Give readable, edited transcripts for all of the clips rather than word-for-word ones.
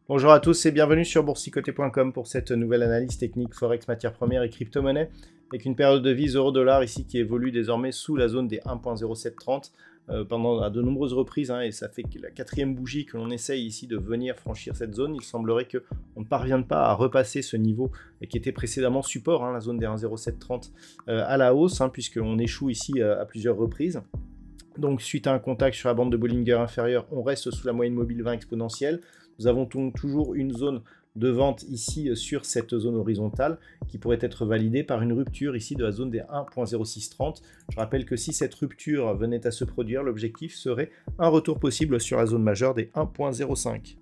Bonjour à tous et bienvenue sur boursicoté.com pour cette nouvelle analyse technique Forex, matières premières et crypto-monnaies avec une période de devise euro-dollar ici qui évolue désormais sous la zone des 1.0730 pendant à de nombreuses reprises et ça fait que la quatrième bougie que l'on essaye ici de venir franchir cette zone. Il semblerait qu'on ne parvienne pas à repasser ce niveau qui était précédemment support, la zone des 1.0730 à la hausse puisqu'on échoue ici à plusieurs reprises. Donc suite à un contact sur la bande de Bollinger inférieure, on reste sous la moyenne mobile 20 exponentielle. Nous avons toujours une zone de vente ici sur cette zone horizontale qui pourrait être validée par une rupture ici de la zone des 1.0630. Je rappelle que si cette rupture venait à se produire, l'objectif serait un retour possible sur la zone majeure des 1.05.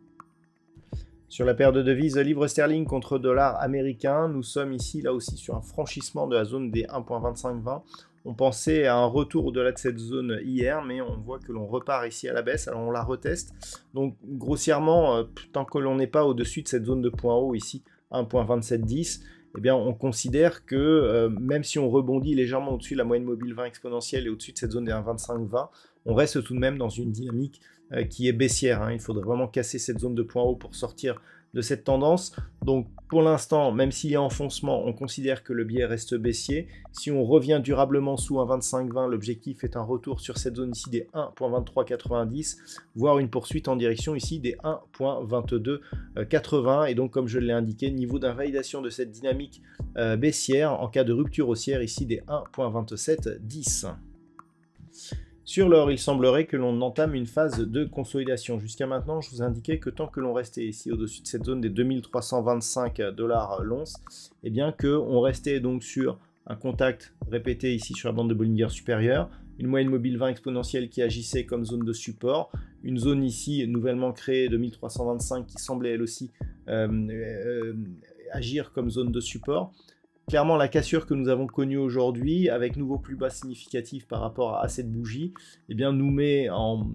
Sur la paire de devises livre sterling contre dollar américain, nous sommes ici là aussi sur un franchissement de la zone des 1.2520. On pensait à un retour au-delà de cette zone hier, mais on voit que l'on repart ici à la baisse, alors on la reteste. Donc grossièrement, tant que l'on n'est pas au-dessus de cette zone de point haut ici, 1.2710, eh bien on considère que même si on rebondit légèrement au-dessus de la moyenne mobile 20 exponentielle et au-dessus de cette zone des 1.2520, on reste tout de même dans une dynamique qui est baissière. Il faudrait vraiment casser cette zone de point haut pour sortir de cette tendance. Donc pour l'instant, même s'il y a enfoncement, on considère que le biais reste baissier. Si on revient durablement sous 1,2520, l'objectif est un retour sur cette zone ici des 1.2390, voire une poursuite en direction ici des 1.2280. Et donc comme je l'ai indiqué, niveau d'invalidation de cette dynamique baissière en cas de rupture haussière ici des 1.2710. Sur l'or, il semblerait que l'on entame une phase de consolidation. Jusqu'à maintenant, je vous indiquais que tant que l'on restait ici au-dessus de cette zone des 2325 $ l'once, eh bien qu'on restait donc sur un contact répété ici sur la bande de Bollinger supérieure, une moyenne mobile 20 exponentielle qui agissait comme zone de support, une zone ici nouvellement créée 2325 qui semblait elle aussi agir comme zone de support. Clairement, la cassure que nous avons connue aujourd'hui, avec nouveau plus bas significatif par rapport à cette bougie, eh bien, nous met en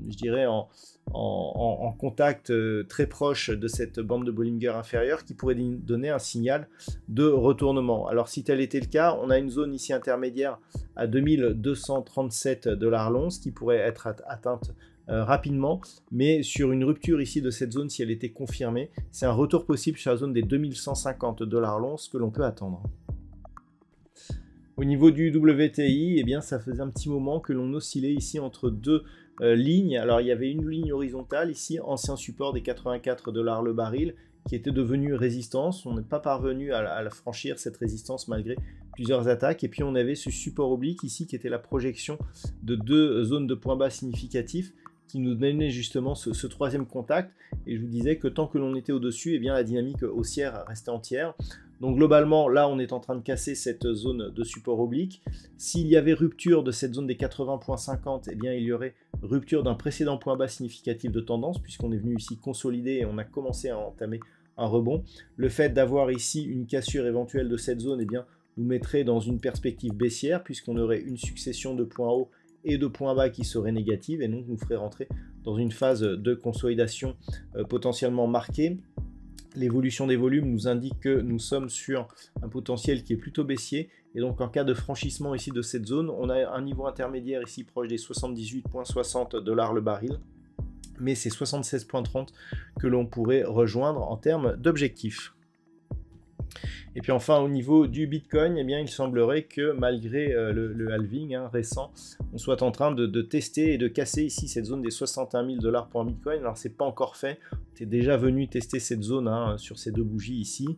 contact très proche de cette bande de Bollinger inférieure qui pourrait donner un signal de retournement. Alors, si tel était le cas, on a une zone ici intermédiaire à 2237 $ l'once qui pourrait être atteinte rapidement, mais sur une rupture ici de cette zone, si elle était confirmée, c'est un retour possible sur la zone des 2150 $ l'once que l'on peut attendre. Au niveau du WTI, eh bien, ça faisait un petit moment que l'on oscillait ici entre deux lignes. Alors, il y avait une ligne horizontale ici, ancien support des 84 $ le baril, qui était devenu résistance. On n'est pas parvenu à franchir cette résistance malgré plusieurs attaques. Et puis, on avait ce support oblique ici, qui était la projection de deux zones de points bas significatifs, qui nous donnait justement ce troisième contact. Et je vous disais que tant que l'on était au-dessus, eh bien, la dynamique haussière restait entière. Donc globalement, là, on est en train de casser cette zone de support oblique. S'il y avait rupture de cette zone des 80.50, eh bien, il y aurait rupture d'un précédent point bas significatif de tendance, puisqu'on est venu ici consolider et on a commencé à entamer un rebond. Le fait d'avoir ici une cassure éventuelle de cette zone, eh bien, nous mettrait dans une perspective baissière, puisqu'on aurait une succession de points hauts et de points bas qui seraient négatives, et donc nous ferait rentrer dans une phase de consolidation potentiellement marquée. L'évolution des volumes nous indique que nous sommes sur un potentiel qui est plutôt baissier, et donc en cas de franchissement ici de cette zone, on a un niveau intermédiaire ici proche des 78,60 $ le baril, mais c'est 76,30 que l'on pourrait rejoindre en termes d'objectifs. Et puis enfin, au niveau du Bitcoin, eh bien, il semblerait que malgré le halving récent, on soit en train de tester et de casser ici cette zone des 61 000 $ pour un Bitcoin. Alors, c'est pas encore fait. On est déjà venu tester cette zone sur ces deux bougies ici.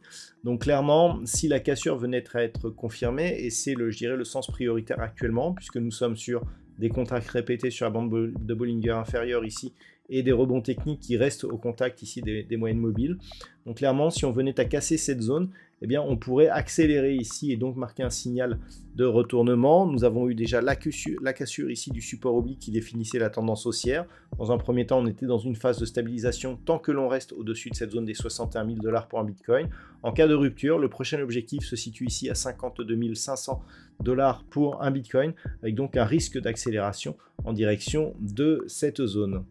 Donc, clairement, si la cassure venait à être confirmée, et c'est je dirais, le sens prioritaire actuellement, puisque nous sommes sur des contacts répétés sur la bande de Bollinger inférieure ici, et des rebonds techniques qui restent au contact ici des moyennes mobiles. Donc clairement, si on venait à casser cette zone, eh bien, on pourrait accélérer ici et donc marquer un signal de retournement. Nous avons eu déjà la cassure ici du support oblique qui définissait la tendance haussière. Dans un premier temps, on était dans une phase de stabilisation tant que l'on reste au-dessus de cette zone des 61 000 $ pour un Bitcoin. En cas de rupture, le prochain objectif se situe ici à 52 500 $ pour un Bitcoin, avec donc un risque d'accélération en direction de cette zone.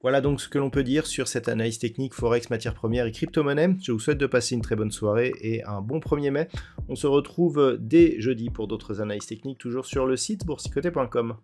Voilà donc ce que l'on peut dire sur cette analyse technique Forex, matières premières et crypto-monnaie. Je vous souhaite de passer une très bonne soirée et un bon 1er mai. On se retrouve dès jeudi pour d'autres analyses techniques, toujours sur le site boursicoté.com.